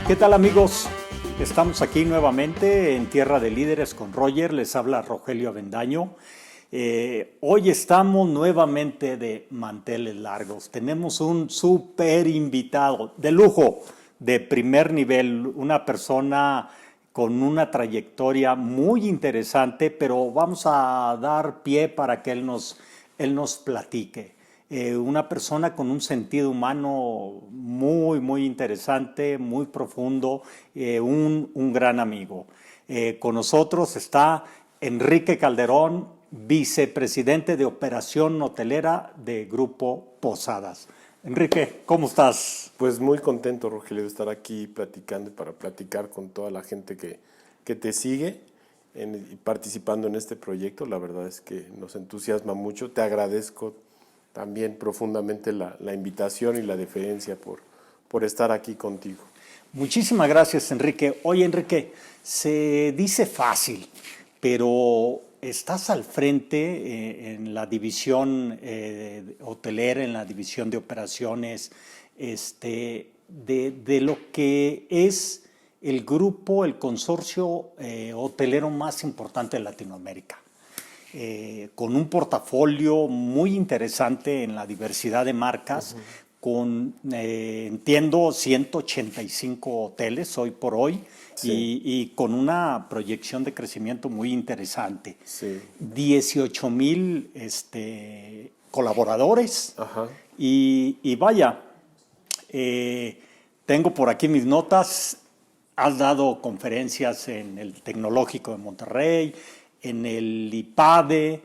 ¿Qué tal, amigos? Estamos aquí nuevamente en Tierra de Líderes con Roger, les habla Rogelio Avendaño. Hoy estamos nuevamente de manteles largos. Tenemos un súper invitado de lujo, de primer nivel, una persona con una trayectoria muy interesante, pero vamos a dar pie para que él nos platique. Una persona con un sentido humano muy interesante, muy profundo, un gran amigo. Con nosotros está Enrique Calderón, vicepresidente de Operación Hotelera de Grupo Posadas. Enrique, ¿cómo estás? Pues muy contento, Rogelio, de estar aquí platicando y para platicar con toda la gente que te sigue y participando en este proyecto. La verdad es que nos entusiasma mucho. Te agradezco también profundamente la invitación y la deferencia por estar aquí contigo. Muchísimas gracias, Enrique. Oye, Enrique, se dice fácil, pero estás al frente en la división hotelera, en la división de operaciones, de lo que es el grupo, el consorcio hotelero más importante de Latinoamérica. Con un portafolio muy interesante en la diversidad de marcas, con, entiendo, 185 hoteles hoy por hoy, Sí, y con una proyección de crecimiento muy interesante. sí, 18,000 colaboradores ajá, y vaya, tengo por aquí mis notas. Has dado conferencias en el Tecnológico de Monterrey, en el IPADE,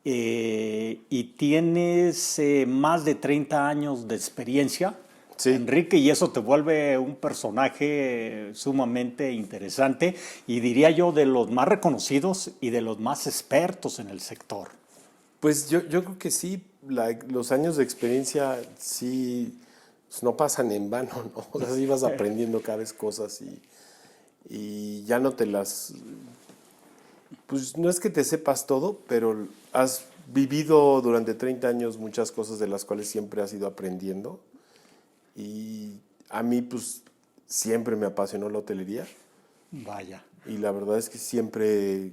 y tienes más de 30 años de experiencia, sí. Enrique, y eso te vuelve un personaje sumamente interesante y diría yo de los más reconocidos y de los más expertos en el sector. Pues yo creo que sí, los años de experiencia sí pues no pasan en vano, ¿no? O sea, sí vas aprendiendo cada vez cosas y ya no te las. Pues no es que te sepas todo, pero has vivido durante 30 años muchas cosas de las cuales siempre has ido aprendiendo. Y a mí, pues, siempre me apasionó la hotelería. Vaya. Y la verdad es que siempre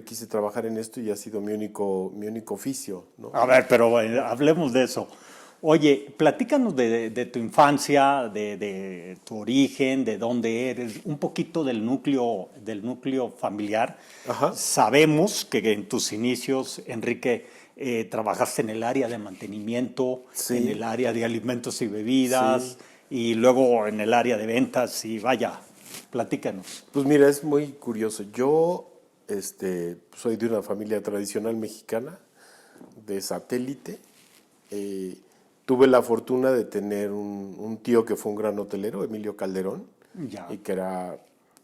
quise trabajar en esto y ha sido mi único oficio, ¿no? A ver, pero hablemos de eso. Oye, platícanos de tu infancia, de tu origen, de dónde eres, un poquito del núcleo familiar. Ajá. Sabemos que en tus inicios, Enrique, trabajaste en el área de mantenimiento, en el Sí, área de alimentos y sí. bebidas, y luego en el área de ventas, y vaya, platícanos. Pues mira, es muy curioso. Yo, soy de una familia tradicional mexicana, de satélite. Eh, Tuve la fortuna de tener un tío que fue un gran hotelero, Emilio Calderón, Ya. y que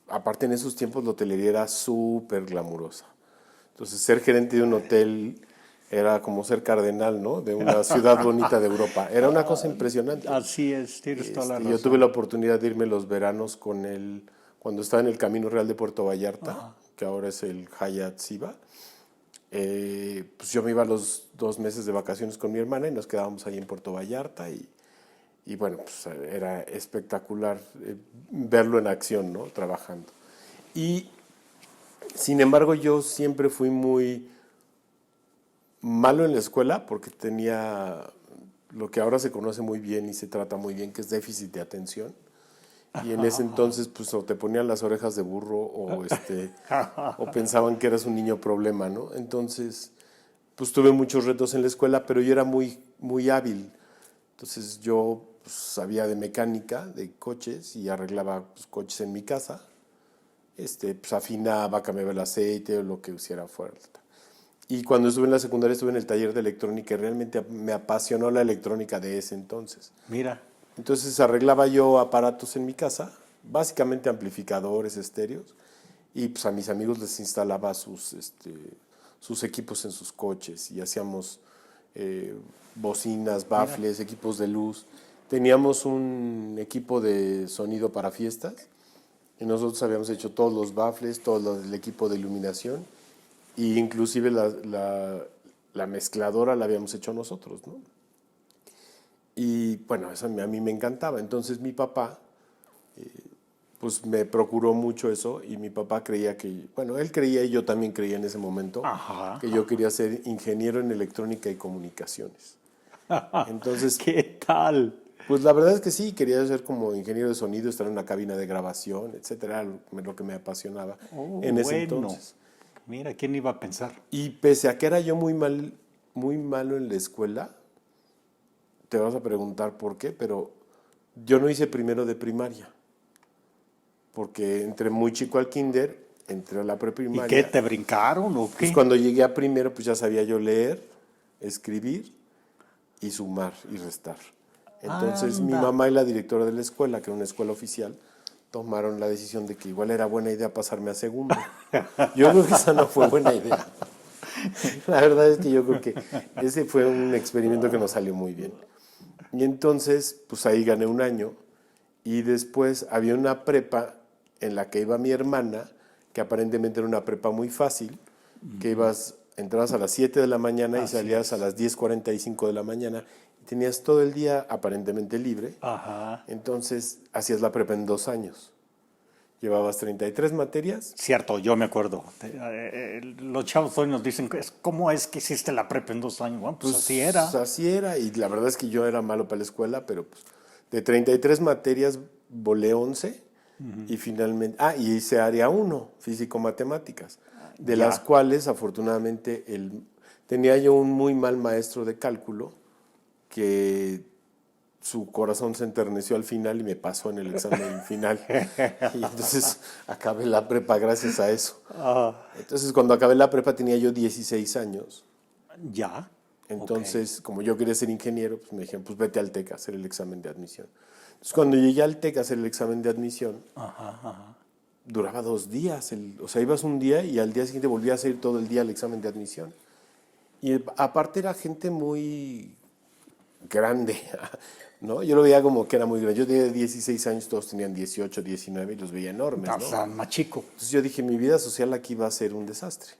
aparte en esos tiempos la hotelería era súper glamurosa. Entonces ser gerente de un hotel era como ser cardenal, ¿no? De una ciudad bonita de Europa. Era una cosa impresionante. Así es, tienes toda la Yo tuve razón. la oportunidad de irme los veranos con él cuando estaba en el Camino Real de Puerto Vallarta, que ahora es el Hyatt Ziva. Pues yo me iba los 2 meses de vacaciones con mi hermana y nos quedábamos ahí en Puerto Vallarta y bueno, pues era espectacular verlo en acción, ¿no? Trabajando. Y sin embargo yo siempre fui muy malo en la escuela porque tenía lo que ahora se conoce muy bien y se trata muy bien, que es déficit de atención. Y en ese entonces, pues, o te ponían las orejas de burro o pensaban que eras un niño problema, ¿no? Entonces, pues tuve muchos retos en la escuela, pero yo era muy hábil. Entonces yo pues, sabía de mecánica, de coches y arreglaba pues, coches en mi casa. Pues afinaba, cambiaba el aceite o lo que hiciera falta. Y cuando estuve en la secundaria estuve en el taller de electrónica y realmente me apasionó la electrónica de ese entonces. Mira, Entonces arreglaba yo aparatos en mi casa, básicamente amplificadores, estéreos, y pues a mis amigos les instalaba sus equipos en sus coches y hacíamos bocinas, mira. baffles, equipos de luz. Teníamos un equipo de sonido para fiestas y nosotros habíamos hecho todos los baffles, todo el equipo de iluminación e inclusive la mezcladora la habíamos hecho nosotros, ¿no? Y bueno, eso a mí me encantaba. Entonces mi papá pues me procuró mucho eso y mi papá creía que, bueno, él creía y yo también creía en ese momento Ajá. que yo quería ser ingeniero en electrónica y comunicaciones. Entonces, ¿Qué tal? pues la verdad es que sí, quería ser como ingeniero de sonido, estar en una cabina de grabación, etcétera, lo que me apasionaba en ese Bueno, entonces. mira, ¿quién iba a pensar? Y pese a que era yo muy malo en la escuela, te vas a preguntar por qué, pero yo no hice primero de primaria, porque entré muy chico al kinder, entré a la ¿Y preprimaria. qué, te brincaron o Pues qué? cuando llegué a primero, pues ya sabía yo leer, escribir y sumar y restar. Entonces mi Anda. mamá y la directora de la escuela, que era una escuela oficial, tomaron la decisión de que igual era buena idea pasarme a segundo. Yo creo que esa no fue buena idea. La verdad es que yo creo que ese fue un experimento que nos salió muy bien. Y entonces, pues ahí gané un año y después había una prepa en la que iba mi hermana, que aparentemente era una prepa muy fácil, que entrabas a las 7 de la mañana y Así salías a las 10:45 de la mañana y tenías todo el día aparentemente libre. Ajá. Entonces hacías la prepa en 2 años. Llevabas 33 materias. Cierto, yo me acuerdo. Los chavos hoy nos dicen, ¿cómo es que hiciste la prepa en 2 años? Bueno, pues así era. Así era, y la verdad es que yo era malo para la escuela, pero pues, de 33 materias volé 11 y finalmente, y hice área 1, físico-matemáticas, de Ya. las cuales afortunadamente tenía yo un muy mal maestro de cálculo que su corazón se enterneció al final y me pasó en el examen final. Y entonces acabé la prepa gracias a eso. Entonces cuando acabé la prepa tenía yo 16 años. Ya. Entonces, como yo quería ser ingeniero, pues me dijeron, pues vete al TEC a hacer el examen de admisión. Entonces, cuando llegué al TEC a hacer el examen de admisión, duraba 2 días. O sea, ibas un día y al día siguiente volvías a ir todo el día al examen de admisión. Y aparte era gente muy grande, ¿no? Yo lo veía como que era muy grande. Yo tenía 16 años, todos tenían 18, 19 y los veía enormes, O ¿no? sea, más chico. Entonces yo dije, mi vida social aquí va a ser un desastre.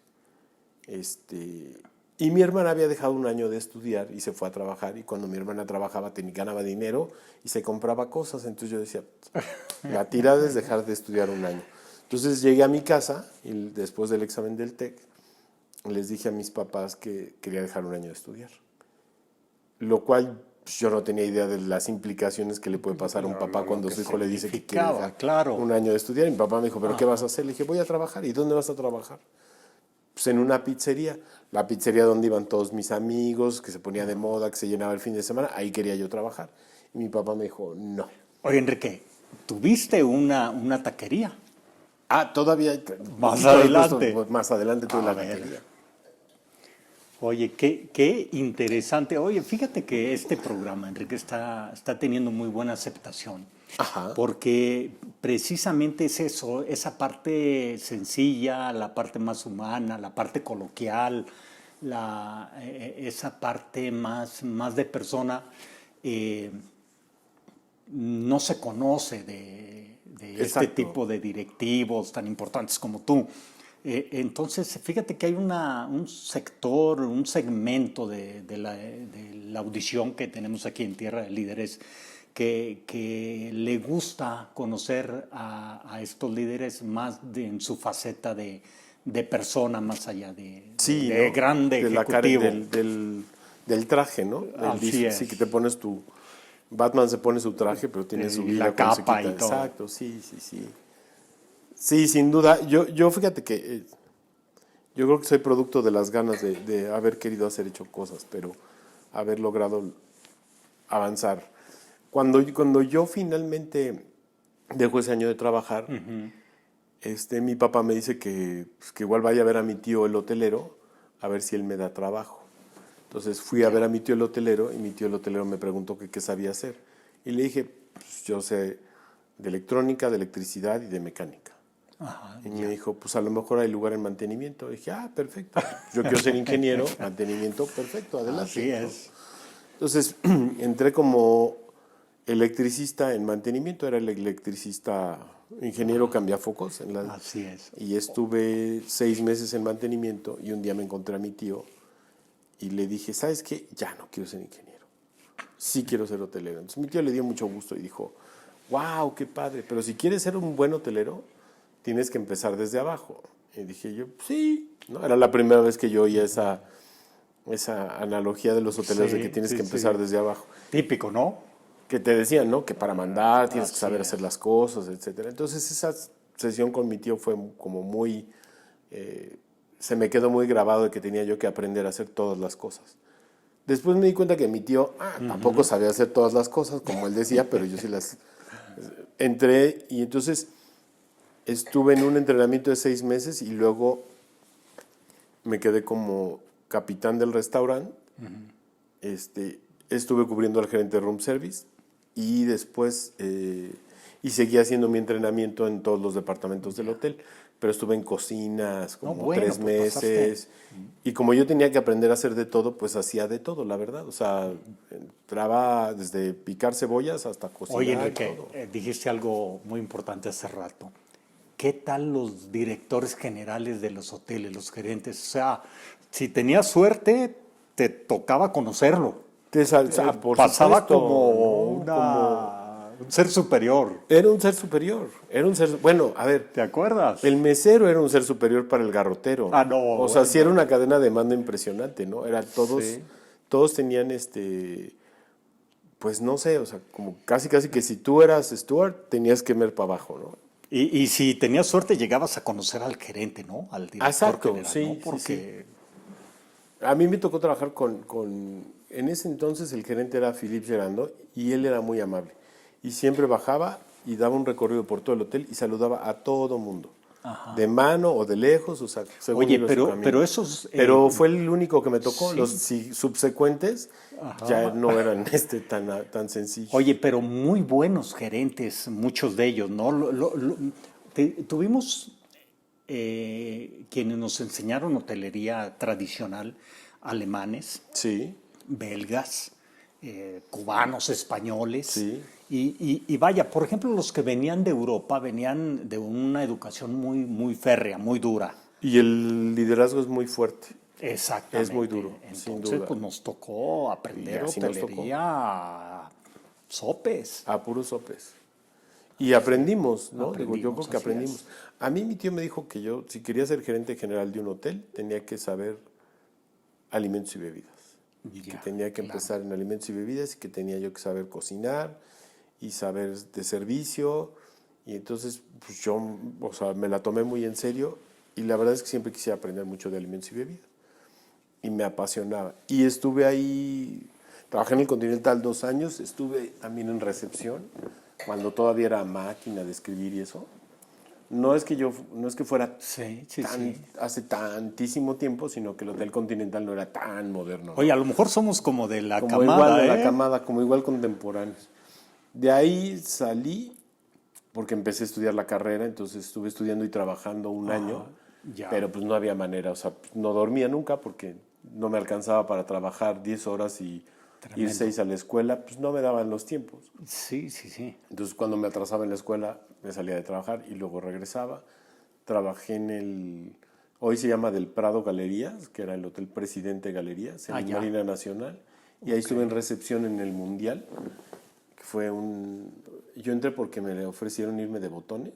Y mi hermana había dejado un año de estudiar y se fue a trabajar. Y cuando mi hermana trabajaba, ganaba dinero y se compraba cosas. Entonces yo decía, la tirada es dejar de estudiar un año. Entonces llegué a mi casa y después del examen del TEC les dije a mis papás que quería dejar un año de estudiar. Lo cual pues, yo no tenía idea de las implicaciones que le puede pasar a un papá cuando su hijo le dice que quiere dejar un año de estudiar. Y mi papá me dijo, ¿pero qué vas a hacer? Le dije, voy a trabajar. ¿Y dónde vas a trabajar? Pues en una pizzería. La pizzería donde iban todos mis amigos, que se ponía de moda, que se llenaba el fin de semana. Ahí quería yo trabajar. Y mi papá me dijo, no. Oye, Enrique, tuviste una taquería. Todavía. Más adelante. Más adelante tuve A la ver. taquería. Oye, qué interesante. Oye, fíjate que este programa, Enrique, está teniendo muy buena aceptación. Ajá. Porque precisamente es eso, esa parte sencilla, la parte más humana, la parte coloquial, esa parte más de persona, no se conoce de este Exacto. tipo de directivos tan importantes como tú. Entonces, fíjate que hay un sector, un segmento de la audición que tenemos aquí en Tierra de Líderes que le gusta conocer a estos líderes más en su faceta de persona, más allá de ¿no? grande de ejecutivo. Del traje, ¿no? Así es. Sí, que te pones Batman se pone su traje, pero tiene su vida la capa y todo. Exacto, sí. Sí, sin duda. Yo fíjate que yo creo que soy producto de las ganas de haber querido hecho cosas, pero haber logrado avanzar. Cuando yo finalmente dejo ese año de trabajar, mi papá me dice que igual vaya a ver a mi tío el hotelero, a ver si él me da trabajo. Entonces fui a ver a mi tío el hotelero y mi tío el hotelero me preguntó que qué sabía hacer. Y le dije, pues yo sé de electrónica, de electricidad y de mecánica. Ajá, y me dijo, pues a lo mejor hay lugar en mantenimiento. Y dije, perfecto. Yo quiero ser ingeniero, mantenimiento, perfecto, adelante. Así es. Entonces entré como electricista en mantenimiento, era el electricista ingeniero cambiafocos. Así es. Y estuve 6 meses en mantenimiento y un día me encontré a mi tío y le dije, ¿sabes qué? Ya no quiero ser ingeniero. Sí quiero ser hotelero. Entonces mi tío le dio mucho gusto y dijo, wow, qué padre, pero si quieres ser un buen hotelero, tienes que empezar desde abajo. Y dije yo, sí, ¿no? Era la primera vez que yo oía esa analogía de los hoteleros de que Sí, tienes sí, que sí. empezar desde abajo. Típico, ¿no? Que te decían, ¿no? Que para mandar tienes que Así saber es. hacer las cosas, etcétera. Entonces esa sesión con mi tío fue como muy, se me quedó muy grabado de que tenía yo que aprender a hacer todas las cosas. Después me di cuenta que mi tío tampoco sabía hacer todas las cosas, como él decía, pero yo sí las entré y entonces estuve en un entrenamiento de 6 meses y luego me quedé como capitán del restaurante. Estuve cubriendo al gerente de room service y después y seguí haciendo mi entrenamiento en todos los departamentos del hotel, pero estuve en cocinas No, como bueno, 3 pues pasaste. meses y como yo tenía que aprender a hacer de todo, pues hacía de todo, la verdad. O sea, entraba desde picar cebollas hasta Oye, cocinar, Enrique, todo. dijiste algo muy importante hace rato. ¿Qué tal los directores generales de los hoteles, los gerentes? O sea, si tenías suerte, te tocaba conocerlo. Por Pasaba supuesto, como ¿no? Como un ser superior. era un ser superior, era un ser, bueno, a ver, ¿Te acuerdas? el mesero era un ser superior para el garrotero. Ah, no, O sea, sí era bueno. una cadena de mando impresionante, ¿no? Era Sí. todos tenían pues no sé, o sea, como casi que si tú eras steward, tenías que ver para abajo, ¿no? Y si tenías suerte, llegabas a conocer al gerente, ¿no? Al director Exacto, general, ¿no? sí, sí, sí. Porque, A mí me tocó trabajar en ese entonces el gerente era Philippe Gerando y él era muy amable. Y siempre bajaba y daba un recorrido por todo el hotel y saludaba a todo mundo. De mano o de lejos, o sea, según oye, iba su camino. pero esos, Pero fue el único que me tocó. sí, Los subsecuentes ya no eran tan sencillos. oye, pero muy buenos gerentes, muchos de ellos, ¿no? Tuvimos quienes nos enseñaron hotelería tradicional, alemanes, Sí, belgas, cubanos, españoles. sí. Y vaya, por ejemplo, los que venían de Europa venían de una educación muy, muy férrea, muy dura. Y el liderazgo es muy fuerte. Exactamente. Es muy duro, sin Entonces, duda. pues nos tocó Y aprender así nos tocó. hotelería a sopes. A puros sopes. Y aprendimos, ¿no? Digo, yo creo Aprendimos, que así aprendimos. es. A mí mi tío me dijo que yo, si quería ser gerente general de un hotel, tenía que saber alimentos y bebidas. Y que Ya, tenía que claro. empezar en alimentos y bebidas y que tenía yo que saber cocinar y saber de servicio. Y entonces, pues yo, o sea, me la tomé muy en serio y la verdad es que siempre quise aprender mucho de alimentos y bebidas. Y me apasionaba. Y estuve ahí, trabajé en el Continental 2 años, estuve también en recepción, cuando todavía era máquina de escribir y eso. No es que fuera Sí, sí, sí. hace tantísimo tiempo, sino que el Hotel Continental no era tan moderno, Oye, ¿no? a lo mejor somos como de la Como igual camada, de la ¿eh? camada, como igual contemporáneos. De ahí salí porque empecé a estudiar la carrera, entonces estuve estudiando y trabajando un año, ya. pero pues no había manera, o sea, no dormía nunca porque no me alcanzaba para trabajar 10 horas y ir 6 a la escuela, pues no me daban los tiempos. Sí, sí, sí. Entonces cuando me atrasaba en la escuela me salía de trabajar y luego regresaba. Trabajé hoy se llama Del Prado Galerías, que era el Hotel Presidente Galerías, en Ya. Marina Nacional, y ahí estuve en recepción en el Mundial, que yo entré porque me ofrecieron irme de botones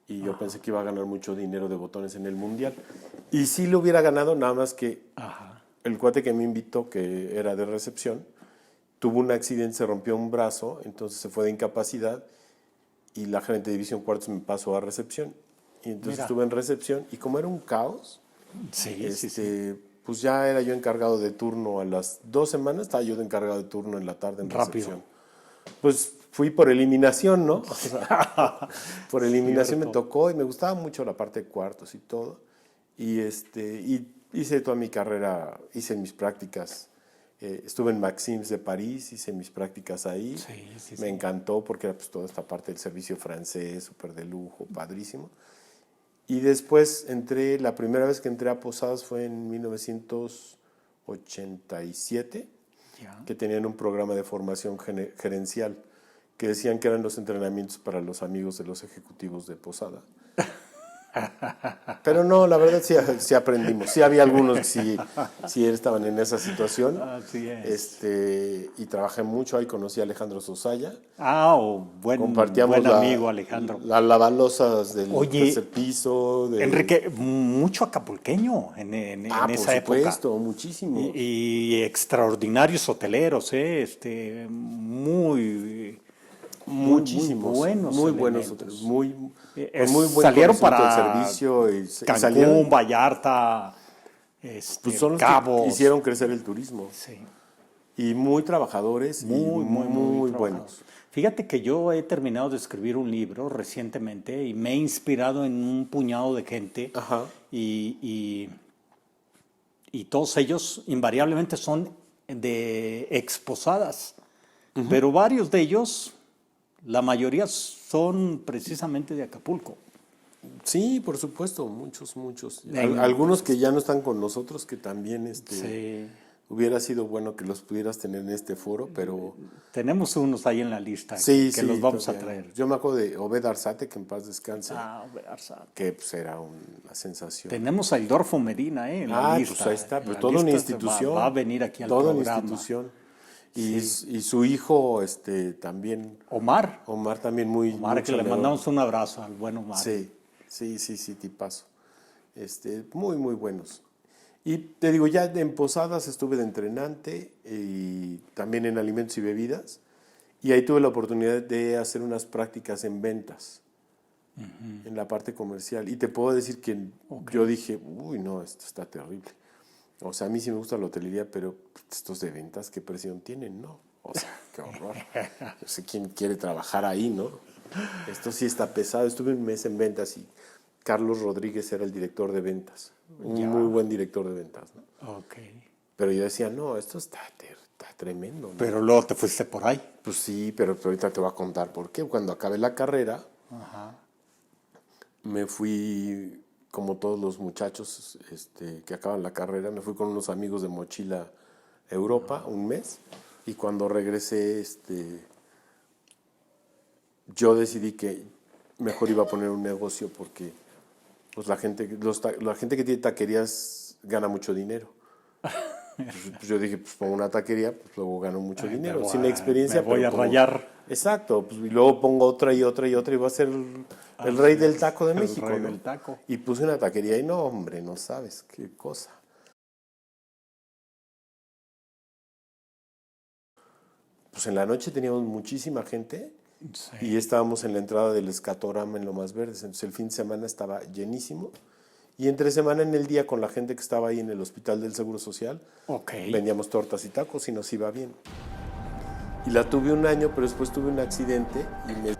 y yo pensé que iba a ganar mucho dinero de botones en el Mundial. Y sí lo hubiera ganado, nada más que Ajá. el cuate que me invitó, que era de recepción, tuvo un accidente, se rompió un brazo, entonces se fue de incapacidad y la gerente de división cuartos me pasó a recepción. Y entonces Mira. estuve en recepción y como era un caos, Sí, sí, sí. pues ya era yo encargado de turno a las 2 semanas, estaba yo de encargado de turno en la tarde en Rápido. recepción. Pues fui por eliminación, ¿no? O sea, por eliminación me Cierto. tocó y me gustaba mucho la parte de cuartos y todo. Y hice toda mi carrera, hice mis prácticas. Estuve en Maxims de París, hice mis prácticas ahí. Sí, sí, Me sí. encantó porque era pues toda esta parte del servicio francés, súper de lujo, padrísimo. Y después la primera vez que entré a Posadas fue en 1987, Ya. que tenían un programa de formación gerencial, que decían que eran los entrenamientos para los amigos de los ejecutivos de Posada. Pero no, la verdad sí aprendimos. Sí había algunos que sí estaban en esa situación. Así es. Y trabajé mucho, ahí conocí a Alejandro Sosaya. Buen Compartíamos amigo Alejandro. las lavalosas del Oye, tercer piso. Enrique, mucho acapulqueño en Por esa época. supuesto, muchísimo. Y extraordinarios hoteleros, muy Muchísimos, buenos muy buenos elementos. hoteles, con muy buen Salieron conocimiento para del servicio y Cancún, salieron, Vallarta, pues son los Cabos. que hicieron crecer el turismo. Sí, Y muy trabajadores y muy buenos. trabajadores. Fíjate que yo he terminado de escribir un libro recientemente y me he inspirado en un puñado de gente Ajá. y todos ellos invariablemente son de exposadas, pero varios de ellos, la mayoría son precisamente de Acapulco. Sí, por supuesto, muchos. En- Algunos que ya no están con nosotros, que también Sí. hubiera sido bueno que los pudieras tener en este foro, pero Tenemos unos ahí en la lista sí, que los vamos todavía. a traer. Yo me acuerdo de Obed Arzate, que en paz descanse, Arzate. que pues era una sensación. Tenemos a Hildorfo Medina en la lista. Pues ahí está, En pues la toda una lista institución. va a venir aquí al toda una programa. institución. Y su hijo, también, Omar, también muy que le chambeador. mandamos un abrazo al buen Omar. Sí, tipazo. Muy buenos. Y te digo, ya en Posadas estuve de entrenante y también en alimentos y bebidas. Y ahí tuve la oportunidad de hacer unas prácticas en ventas, en la parte comercial. Y te puedo decir que yo dije, uy, no, esto está terrible. O sea, a mí sí me gusta la hotelería, pero estos de ventas, ¿qué presión tienen? No, o sea, qué horror. No sé quién quiere trabajar ahí, ¿no? Esto sí está pesado. Estuve un mes en ventas y Carlos Rodríguez era el director de ventas. Muy buen director de ventas, ¿no? Ok. Pero yo decía, no, esto está tremendo, ¿no? Pero luego te fuiste por ahí. Pues sí, pero ahorita te voy a contar por qué. Cuando acabé la carrera, me fui, como todos los muchachos que acaban la carrera, me fui con unos amigos de mochila a Europa un mes. Y cuando regresé, yo decidí que mejor iba a poner un negocio porque pues la gente que tiene taquerías gana mucho dinero. Pues yo dije, pues pongo una taquería, pues luego gano mucho dinero. Sin experiencia. Me voy pero a rayar. Exacto, pues, y luego pongo otra y voy a ser el rey del taco de México. El rey ¿no? del taco. Y puse una taquería y no, hombre, no sabes qué cosa. Pues en la noche teníamos muchísima gente y estábamos en la entrada del Escatorama en Lomas Verdes. Entonces el fin de semana estaba llenísimo. Y entre semana en el día con la gente que estaba ahí en el Hospital del Seguro Social, vendíamos tortas y tacos y nos iba bien. Y la tuve un año, pero después tuve un accidente y me